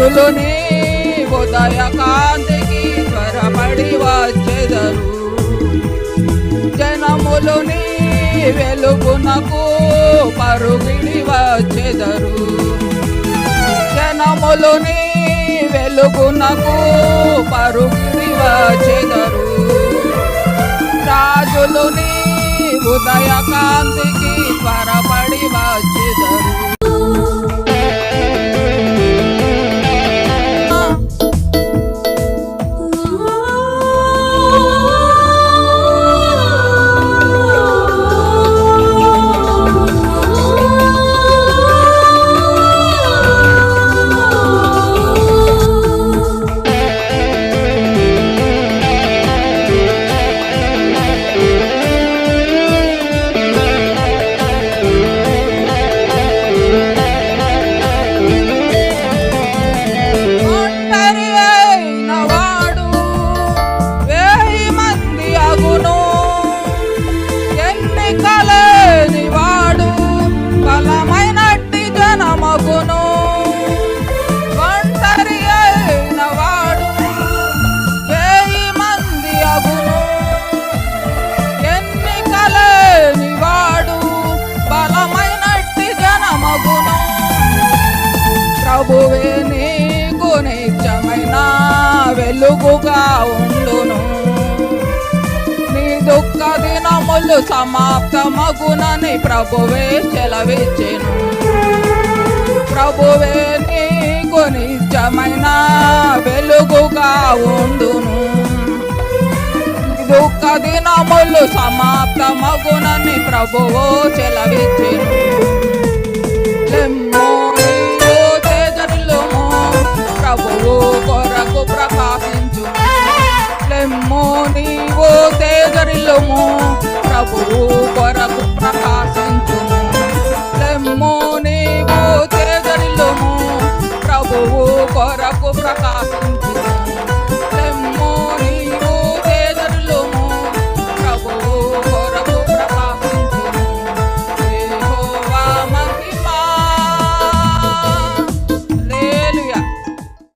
జనములు నీ ఉదయ కాంతికి త్వరపడి వచ్చెదరు. జనములు నీ వెలుగునకు పరుగిడి వచ్చెదరు. జనములు నీ వెలుగునకు పరుగిడి వచ్చెదరు. రాజులు నీ ఉదయ కాంతికి త్వరపడి వచ్చెదరు. ప్రభువే నీకు నిత్యమైన వెలుగుగా ఉండును. నీ దుఃఖ దినములు సమాప్తమగునని ప్రభువే సెలవిచ్చెను. ప్రభువే నీకు నిత్యమైన వెలుగుగా ఉండును. దుఃఖ దినములు సమాప్తమగునని ప్రభువు సెలవిచ్చెను. ప్రభువు కొరకు ప్రకాశించు. లెమ్మో నీవు తేజరిల్లుము, ప్రభువు కొరకు ప్రకాశించుము. లెమ్మో నీవు తేజరిల్లుము, ప్రభువు కొరకు ప్రకాశించు.